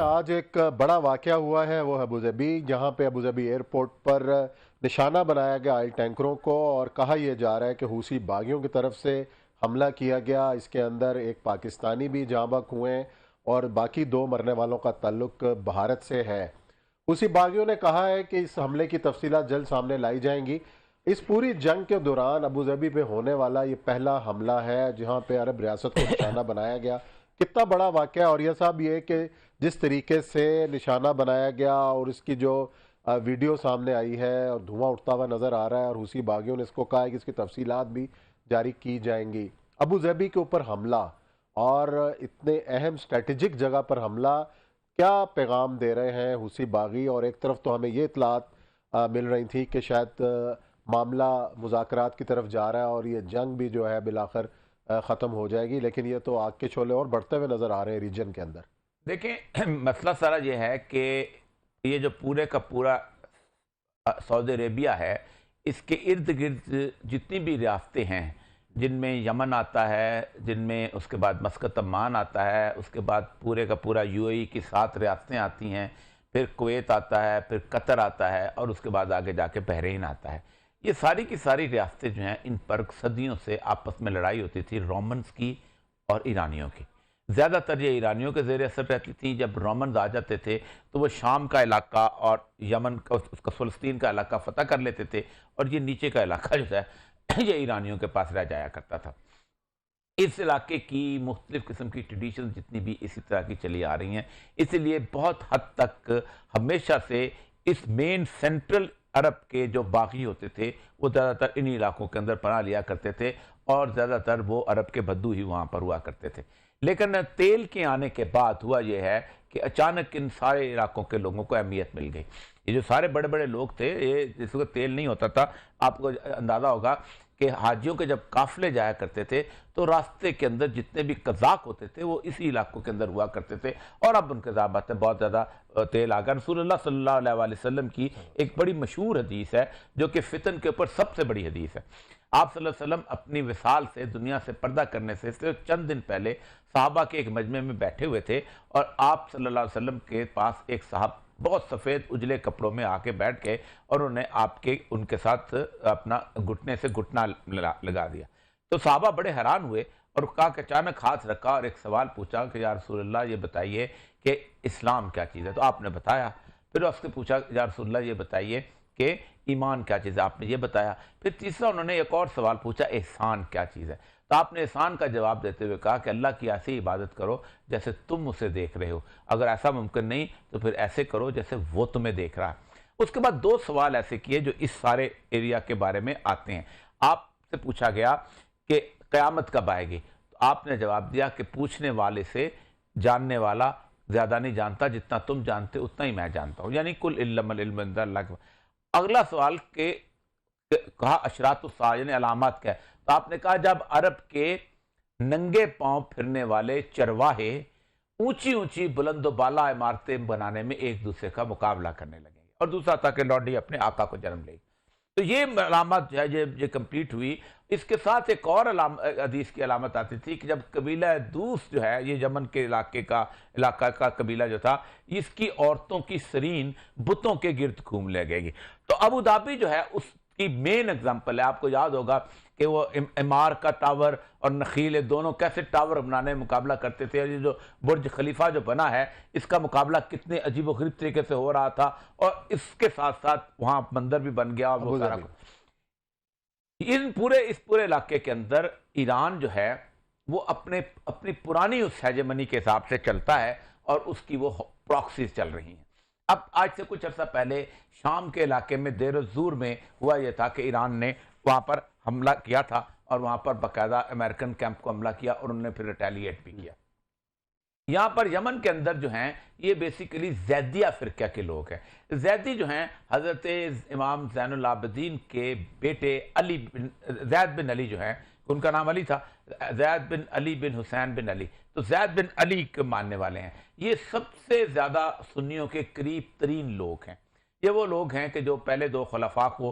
आज एक बड़ा वाकया हुआ है, वो है अबूज़ाबी, जहाँ पे अबूज़ाबी एयरपोर्ट पर निशाना बनाया गया ऑयल टैंकरों को और कहा यह जा रहा है कि हूसी बागियों की तरफ से हमला किया गया। इसके अंदर एक पाकिस्तानी भी जाँ बहक हुए और बाकी 2 मरने वालों का ताल्लुक भारत से है। हूसी बागियों ने कहा है कि इस हमले की तफसीलात जल्द सामने लाई जाएंगी। इस पूरी जंग के दौरान अबूज़ाबी पे होने वाला ये पहला हमला है, जहाँ पे अरब रियासत को निशाना बनाया गया। कितना बड़ा वाकया है। और यह साहब ये कि जिस तरीके से निशाना बनाया गया और इसकी जो वीडियो सामने आई है और धुआं उठता हुआ नजर आ रहा है, और हूसी बागियों ने इसको कहा है कि इसकी तफसीलात भी जारी की जाएंगी। अबू ज़बी के ऊपर हमला और इतने अहम स्ट्रेटेजिक जगह पर हमला, क्या पैगाम दे रहे हैं हूसी बागी? और एक तरफ तो हमें ये इतलात मिल रही थी कि शायद मामला मुज़ाकरात की तरफ जा रहा है और ये जंग भी जो है बिलाखिर ख़त्म हो जाएगी, लेकिन ये तो आग के शोले और बढ़ते हुए नज़र आ रहे हैं रीजन के अंदर। देखें, मसला सारा ये है कि ये जो पूरे का पूरा सऊदी अरेबिया है, इसके इर्द गिर्द जितनी भी रियासतें हैं, जिनमें यमन आता है, जिनमें उसके बाद मस्कत अम्मान आता है, उसके बाद पूरे का पूरा यूएई की 7 रियासतें आती हैं, फिर कुवैत आता है, फिर कतर आता है और उसके बाद आगे जाके बहरीन आता है। ये सारी की सारी रियासतें जो हैं, इन पर सदियों से आपस में लड़ाई होती थी, रोमन्स की और ईरानियों की। ज़्यादातर ये ईरानियों के ज़ेर असर रहती थी। जब रोमन्स आ जाते थे तो वो शाम का इलाका और यमन का, उसका फ़लस्तीन का इलाका फ़तह कर लेते थे, और ये नीचे का इलाका जो है ये ईरानियों के पास रह जाया करता था। इस इलाके की मुख्तलिफ़ किस्म की ट्रेडिशन जितनी भी इसी तरह की चली आ रही हैं, इसलिए बहुत हद तक हमेशा से इस मेन सेंट्रल अरब के जो बागी होते थे, वो ज़्यादातर इन्हीं इलाकों के अंदर पनाह लिया करते थे, और ज़्यादातर वो अरब के बद्दू ही वहाँ पर हुआ करते थे। लेकिन तेल के आने के बाद हुआ यह है कि अचानक इन सारे इलाकों के लोगों को अहमियत मिल गई। ये जो सारे बड़े बड़े लोग थे, ये जिसको तेल नहीं होता था, आपको अंदाज़ा होगा कि हाजियों के जब काफ़िले जाया करते थे तो रास्ते के अंदर जितने भी कज़ाक होते थे वो इसी इलाकों के अंदर हुआ करते थे, और अब उनके ज़ाबात बहुत ज़्यादा तेल आ गया। रसूलुल्लाह सल्लल्लाहु अलैहि वसल्लम की एक बड़ी मशहूर हदीस है, जो कि फ़ितन के ऊपर सबसे बड़ी हदीस है। आप सल्लल्लाहु अलैहि वसल्लम अपनी विसाल से, दुनिया से पर्दा करने से सिर्फ चंद दिन पहले सहाबा के एक मजमे में बैठे हुए थे, और आप सल्लल्लाहु अलैहि वसल्लम के पास एक साहब बहुत सफ़ेद उजले कपड़ों में आके बैठ गए, और उन्होंने आपके उनके साथ अपना घुटने से घुटना लगा दिया। तो सहाबा बड़े हैरान हुए और कहा कि अचानक हाथ रखा और एक सवाल पूछा कि या रसूलल्लाह, ये बताइए कि इस्लाम क्या चीज़ है? तो आपने बताया। फिर उससे पूछा, या रसूलल्लाह ये बताइए कि ईमान क्या चीज़ है? आपने ये बताया। फिर तीसरा उन्होंने एक और सवाल पूछा, एहसान क्या चीज़ है? तो आपने एहसान का जवाब देते हुए कहा कि अल्लाह की ऐसी इबादत करो जैसे तुम उसे देख रहे हो, अगर ऐसा मुमकिन नहीं तो फिर ऐसे करो जैसे वो तुम्हें देख रहा है। उसके बाद 2 सवाल ऐसे किए जो इस सारे एरिया के बारे में आते हैं। आपसे पूछा गया कि क़यामत कब आएगी? तो आपने जवाब दिया कि पूछने वाले से जानने वाला ज़्यादा नहीं जानता, जितना तुम जानते उतना ही मैं जानता हूँ, यानी कुल इल्मुल इल्म इंदल्लाह। अगला सवाल के कहा अशरातुस्साअ यानी अलामत क्या है? तो आपने कहा जब अरब के नंगे पांव फिरने वाले चरवाहे ऊंची ऊंची बुलंद बाला इमारतें बनाने में एक दूसरे का मुकाबला करने लगेंगे, और दूसरा था कि लौंडी अपने आका को जन्म लेगी। तो ये अलामत जो है ये कंप्लीट हुई। इसके साथ एक और हदीस की अलामत आती थी कि जब कबीला दूस जो है, ये यमन के इलाका का कबीला जो था, इसकी औरतों की सरीन बुतों के गिर्द घूम लगेगी। तो अबू धाबी जो है उसकी मेन एग्जाम्पल है। आपको याद होगा कि वो इमार का टावर और नखील दोनों कैसे टावर बनाने में मुकाबला करते थे, और ये जो बुर्ज खलीफा जो बना है, इसका मुकाबला कितने अजीबोगरीब तरीके से हो रहा था, और इसके साथ साथ वहां मंदिर भी बन गया और वो सारा कुछ। इस पूरे इलाके के अंदर ईरान जो है वो अपनी पुरानी उस हेजेमनी के हिसाब से चलता है, और उसकी वो प्रॉक्सीज चल रही हैं। अब आज से कुछ अर्सा पहले शाम के इलाके में देर ज़ूर में हुआ यह था कि ईरान ने वहाँ पर हमला किया था, और वहाँ पर बाकायदा अमेरिकन कैंप को हमला किया, और उन्होंने फिर रिटेलिएट भी किया। यहाँ पर यमन के अंदर जो हैं, ये बेसिकली जैदिया फ़िरक़ा के लोग हैं। जैदी जो हैं, हज़रत इमाम ज़ैनुल आबिदीन के बेटे ज़ैद बिन अली जो हैं, उनका नाम अली था, ज़ैद बिन अली बिन हुसैन बिन अली, तो ज़ैद बिन अली के मानने वाले हैं। ये सबसे ज़्यादा सुन्नियों के करीब तरीन लोग हैं। ये वो लोग हैं कि जो पहले 2 खलफा को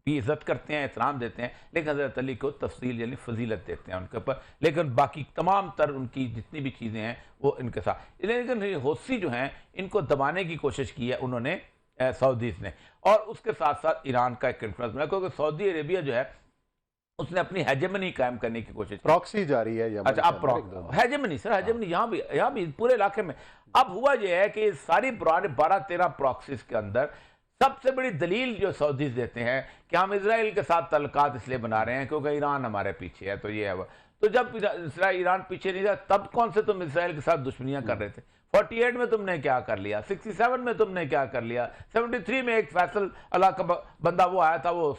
की इज्जत करते हैं, एहतराम देते हैं, लेकिन हज़रत अली को तफसील यानी फजीलत देते हैं उनके ऊपर, लेकिन बाकी तमाम तर उनकी जितनी भी चीज़ें हैं वो इनके साथ। लेकिन हौसी जो हैं इनको दबाने की कोशिश की है उन्होंने सऊदीज़ ने, और उसके साथ साथ ईरान का एक इन्फ्लुएंस बना, क्योंकि सऊदी अरेबिया जो है उसने अपनी हेजेमनी कायम करने की कोशिश। प्रॉक्सी जारी है यमन अच्छा, अब हेजेमनी सर, हेजेमनी यहाँ भी पूरे इलाके में। अब हुआ यह है कि सारी 12-13 प्रॉक्सीज के अंदर सबसे बड़ी दलील जो सऊदीज देते हैं कि हम इजराइल के साथ तल्लुकात इसलिए बना रहे हैं क्योंकि ईरान हमारे पीछे है, तो ये है वो। तो जब ईरान पीछे नहीं था तब कौन से तुम इसराइल के साथ दुश्मनियां कर रहे थे? 48 में तुमने क्या कर लिया, 67 में तुमने क्या कर लिया, 73 में एक फैसल अल्लाह का बंदा वो आया था, वो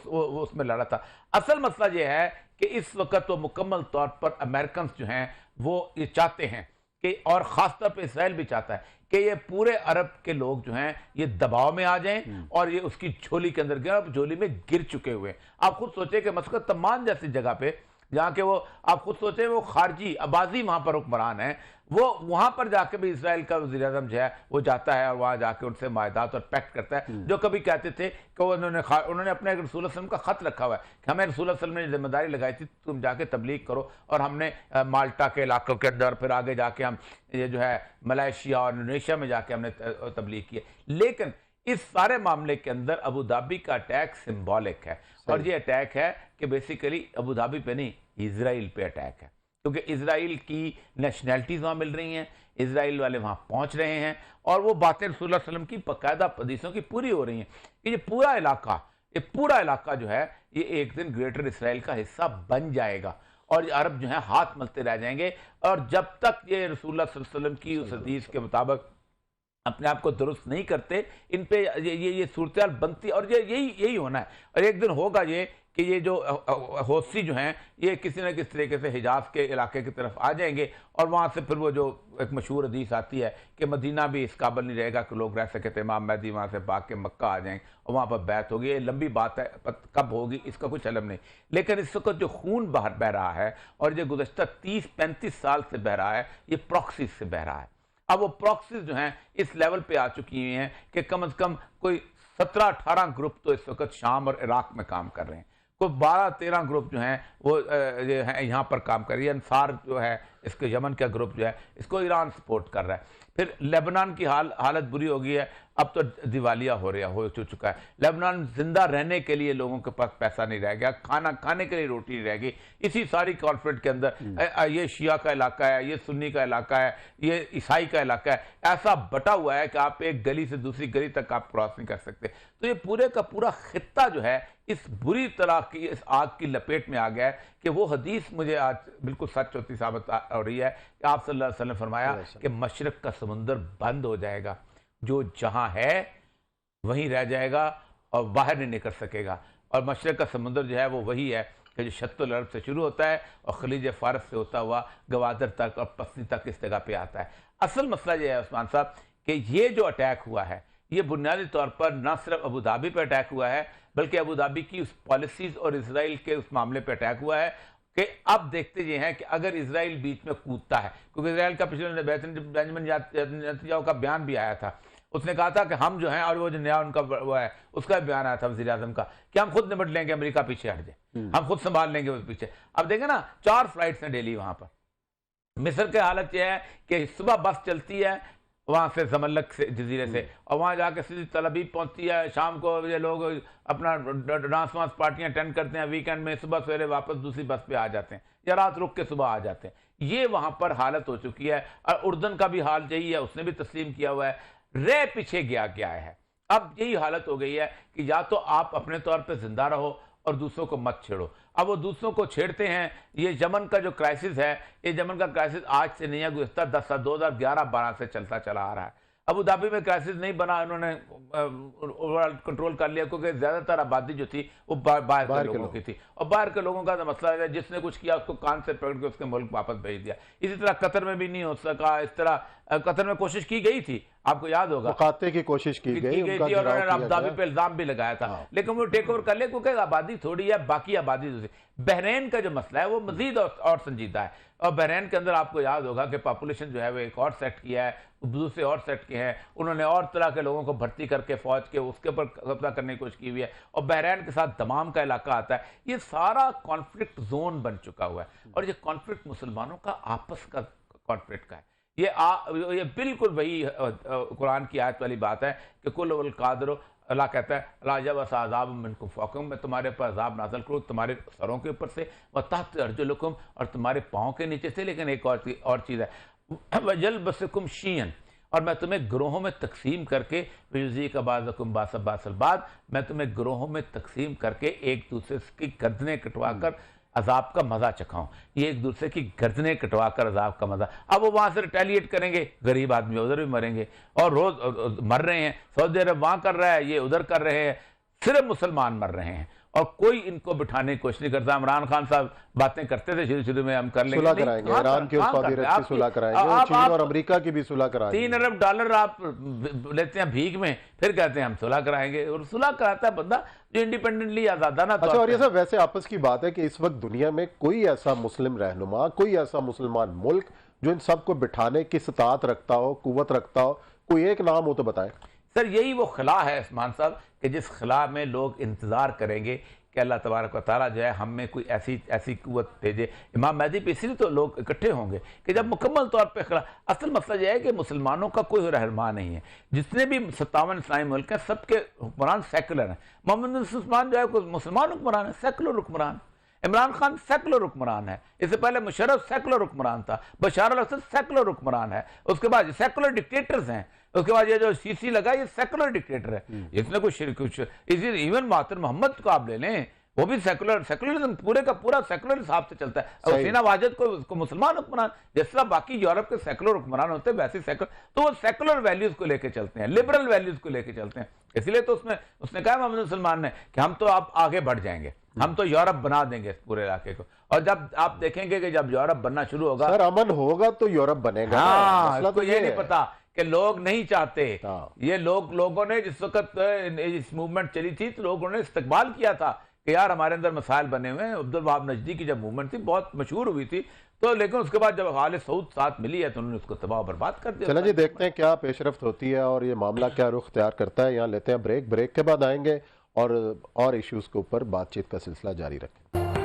उसमें लड़ा था। असल मसला ये है कि इस वक्त वो मुकम्मल तौर पर अमेरिकन जो हैं वो ये चाहते हैं कि, और ख़ासतौर पर इसराइल भी चाहता है कि ये पूरे अरब के लोग जो हैं ये दबाव में आ जाएं और ये उसकी झोली के अंदर गिर, अब झोली में गिर चुके हुए। आप खुद सोचें कि मस्कत तमान जैसी जगह पे जहाँ के वो, आप खुद सोचें वो खारजी अबाजी वहाँ पर हुक्मरान है, वो वहाँ पर जाके भी इसराइल का वज़ीर आज़म जो है वो जाता है और वहाँ जाके उनसे मायदात और पैक्ट करता है। जो कभी कहते थे कि उन्होंने अपने रसूल वसल्लम का ख़त रखा हुआ है कि हमें रसूल वसल्लम ने जिम्मेदारी लगाई थी तुम जाके तबलीग करो, और हमने माल्टा के इलाकों के अंदर फिर आगे जाके हम ये जो है मलेशिया और इंडोनेशिया में जाके हमने तबलीग की है। लेकिन इस सारे मामले के अंदर अबू धाबी का अटैक सिंबॉलिक है, और ये अटैक है कि बेसिकली अबू धाबी पे नहीं, इजराइल पे अटैक है, क्योंकि इजराइल की नेशनैलिटीज़ वहाँ मिल रही हैं, इजराइल वाले वहाँ पहुँच रहे हैं, और वो बातें रसूल सल्लल्लाहु अलैहि वसल्लम की बाकायदा हदीसों की पूरी हो रही हैं कि ये पूरा इलाका जो है ये एक दिन ग्रेटर इसराइल का हिस्सा बन जाएगा, और अरब जो है हाथ मलते रह जाएंगे। और जब तक ये रसूलुल्लाह सल्लल्लाहु अलैहि वसल्लम की उस हदीस के मुताबिक अपने आप को दुरुस्त नहीं करते, इन पे ये सूरत बनती, और यही होना है। और एक दिन होगा ये कि ये जो हौसी जो हैं ये किसी न किसी तरीके से हिजाज के इलाके की तरफ आ जाएंगे, और वहाँ से फिर वो जो एक मशहूर हदीस आती है कि मदीना भी इस काबिल नहीं रहेगा कि लोग रह सके, थे इमाम मेहदी वहाँ से भाग के मक्का आ जाएंगे और वहाँ पर बैत होगी। ये लंबी बात है, कब होगी इसका कुछ इल्म नहीं, लेकिन इस वक्त जो खून बाहर बह रहा है और जो गुज़श्ता 30-35 साल से बह रहा है, ये प्रॉक्सी से बह रहा है। अब वो प्रॉक्सीज जो हैं इस लेवल पे आ चुकी हुई हैं कि कम से कम कोई 17-18 ग्रुप तो इस वक्त शाम और इराक में काम कर रहे हैं, कोई 12-13 ग्रुप जो हैं वो यहाँ पर काम कर रही है। अंसार जो है इसके यमन का ग्रुप जो है इसको ईरान सपोर्ट कर रहा है। फिर लेबनान की हालत बुरी हो गई है, अब तो दिवालिया हो चुका है। लेबनान जिंदा रहने के लिए लोगों के पास पैसा नहीं रह गया, खाना खाने के लिए रोटी नहीं रह गई। इसी सारी कॉन्फ्लिक्ट के अंदर ये शिया का इलाका है, ये सुन्नी का इलाका है, ये ईसाई का इलाका है, ऐसा बटा हुआ है कि आप एक गली से दूसरी गली तक आप क्रॉस नहीं कर सकते। तो ये पूरे का पूरा खित्ता जो है इस बुरी तरह की इस आग की लपेट में आ गया है कि वो हदीस मुझे आज बिल्कुल सच होती साबित हो रही है कि आप सल्लल्लाहु अलैहि वसल्लम ने फरमाया कि मशरक का समुंदर बंद हो जाएगा, जो जहां है वहीं रह जाएगा और बाहर नहीं निकल सकेगा। और मशरक का समुंदर जो है वो वही है कि जो शत्तुल अरब से शुरू होता है और खलीज फारस से होता हुआ गवादर तक और पसनी तक इस जगह पे आता है। असल मसला ये है उस्मान साहब कि ये जो अटैक हुआ है ये बुनियादी तौर पर न सिर्फ अबू धाबी पर अटैक हुआ है, बल्कि अबू धाबी की उस पॉलिसीज और इसराइल के उस मामले पर अटैक हुआ है कि अब देखते ये हैं कि अगर इसराइल बीच में कूदता है, क्योंकि इसराइल का पिछले बेंजामिन नेतन्याहू का बयान भी आया था, उसने कहा था कि हम जो हैं, और वो जो नया उनका वो है उसका बयान आया था वज़ीर आज़म का कि हम खुद निपट लेंगे, अमेरिका पीछे हट जाए, हम खुद संभाल लेंगे उस पीछे। अब देखें ना 4 फ्लाइट्स हैं डेली वहां पर। मिस्र की हालत यह है कि सुबह बस चलती है वहां से जमलक से जजीरे से, और वहां जाके सीधी तल अबीब पहुंचती है, शाम को ये लोग अपना डांस वांस पार्टियां अटेंड करते हैं, वीकेंड में सुबह सवेरे वापस दूसरी बस पे आ जाते हैं या रात रुक के सुबह आ जाते हैं। ये वहां पर हालत हो चुकी है। और उर्दन का भी हाल यही है, उसने भी तस्लीम किया हुआ है, रे पीछे गया है। अब यही हालत हो गई है कि या तो आप अपने तौर पर जिंदा रहो और दूसरों को मत छेड़ो। अब वो दूसरों को छेड़ते हैं। ये यमन का जो क्राइसिस है, ये यमन का क्राइसिस आज से नहीं है, गुज़श्ता 2011-12 से चलता चला आ रहा है। अबू धाबी में क्राइसिस नहीं बना, इन्होंने ओवरऑल कंट्रोल कर लिया क्योंकि ज्यादातर आबादी जो थी वो बाहर के लोगों की थी, और बाहर के लोगों का तो मसला है जिसने कुछ किया उसको कान से पकड़ के उसके मुल्क वापस भेज दिया। इसी तरह कतर में भी नहीं हो सका। इस तरह कतर में कोशिश की गई थी, आपको याद होगा मुकाते की कोशिश की गई थी और उन्होंने अबुधाबी पे इल्जाम भी लगाया था। लेकिन वो टेक ओवर कर ले क्योंकि आबादी थोड़ी है, बाकी आबादी दूसरी। बहरीन का जो मसला है वो मजीद और संजीदा है। और बहरीन के अंदर आपको याद होगा कि पॉपुलेशन जो है वो एक और सेट किया है, दूसरे और सेट के हैं, उन्होंने और तरह के लोगों को भर्ती करके फौज के उसके ऊपर कब्जा करने की कोशिश की हुई है। और बहरीन के साथ दमाम का इलाका आता है। ये सारा कॉन्फ्लिक्ट जोन बन चुका हुआ है और ये कॉन्फ्लिक्ट मुसलमानों का आपस का कॉन्फ्लिक्ट का है। ये बिल्कुल वही कुरान की आयत वाली बात है कि कुल वल कादर, अल्लाह कहता है राजा वस आज़ाब मिनकुम फौकुम, मैं तुम्हारे पर अजाब नाज़िल करूँ तुम्हारे सरों के ऊपर से, व तहत अर्जुलकुम, और तुम्हारे पाँव के नीचे से। लेकिन एक और चीज़ है, वजल बसकुम शीयन, और मैं तुम्हें ग्रोहों में तकसीम करके, युज़ी का बाज़कुम बासल बाद, मैं तुम्हें ग्रोहों में तकसीम करके एक दूसरे की गर्दनें कटवा कर अजाब का मजा चखाऊं। ये एक दूसरे की गर्दनें कटवा कर अजाब का मजा। अब वो वहां से रिटेलिएट करेंगे, गरीब आदमी उधर भी मरेंगे और रोज मर रहे हैं। सऊदी अरब वहां कर रहा है, ये उधर कर रहे हैं, सिर्फ मुसलमान मर रहे हैं और कोई इनको बिठाने की कोशिश नहीं करता। इमरान खान साहब बातें करते थे शुरू में, हम कर लेंगे, सुलह कराएंगे, ईरान की उस की सुलह कराएंगे, चीन और अमेरिका की भी सुलह कराएंगे। 3 अरब डॉलर आप लेते हैं भीख में, फिर कहते हैं हम सुलह कराएंगे। और सुलह कराता है बंदा जो इंडिपेंडेंटली आजादाना। अच्छा, और ये सब वैसे आपस की बात है कि इस वक्त दुनिया में कोई ऐसा मुस्लिम रहनुमा, कोई ऐसा मुसलमान मुल्क जो इन सबको बिठाने की सताहत रखता हो, कुव्वत रखता हो, कोई एक नाम हो तो बताएं। सर यही वो खिला है उस्मान साहब कि जिस खिला में लोग इंतज़ार करेंगे कि अल्लाह तबारक व तआला जो है हमें कोई ऐसी कुव्वत भेजे। इमाम महदी पे इसलिए तो लोग इकट्ठे होंगे कि जब मुकम्मल तौर पे खिला। असल मसला यह है कि मुसलमानों का कोई रहनुमा नहीं है। जितने भी 57 इस्लामी मुल्क हैं सबके हुक्मरान सेकुलर हैं। मोहम्मद उस्मान जो है कोई मुसलमान हुक्मरान है, सेकुलर हुक्मरान। इमरान खान सेकुलर हुक्मरान है, इससे पहले मुशर्रफ सेकुलर हुक्मरान था, बशार अल-असद सेकुलर हुक्मरान है, उसके बाद सेकुलर डिक्टेटर्स हैं, उसके बाद ये जो सीसी लगा ये सेकुलर डिक्टेटर है। इसने कुछ इवन मातर मोहम्मद को आप ले लें, वो भी सेकुलरिज्म पूरे का पूरा सेकुलर हिसाब से चलता है। और हुसैन वाजिद को उसको मुसलमान हुक्मरान, जिस तरह बाकी यूरोप के सेकुलर हुक्मरान होते हैं वैसे सेकुलर, तो वो सेकुलर वैल्यूज को लेके चलते हैं, लिबरल वैल्यूज को लेके चलते हैं। इसलिए तो उसने कहा मोहम्मद सलमान ने कि हम तो आप आगे बढ़ जाएंगे, हम तो यूरोप बना देंगे इस पूरे इलाके को। और जब आप देखेंगे कि जब यूरोप बनना शुरू होगा, सर अमन होगा तो यूरोप बनेगा। हाँ, इसको ये नहीं पता कि लोग नहीं चाहते। ये लोगों ने जिस वक्त इस मूवमेंट चली थी तो लोगों ने इस्तकबाल किया था कि यार हमारे अंदर मसाइल बने हुए हैं। अब्दुल वहाब नजदी की जब मूवमेंट थी बहुत मशहूर हुई थी, तो लेकिन उसके बाद जब आले सऊद साथ मिली है तो उन्होंने उसको तबाह बर्बाद कर दिया। चलें जी, देखते हैं क्या पेशरफ्त होती है और ये मामला क्या रुख इख्तियार करता है। यहाँ लेते हैं ब्रेक के बाद आएंगे और इश्यूज के ऊपर बातचीत का सिलसिला जारी रखें।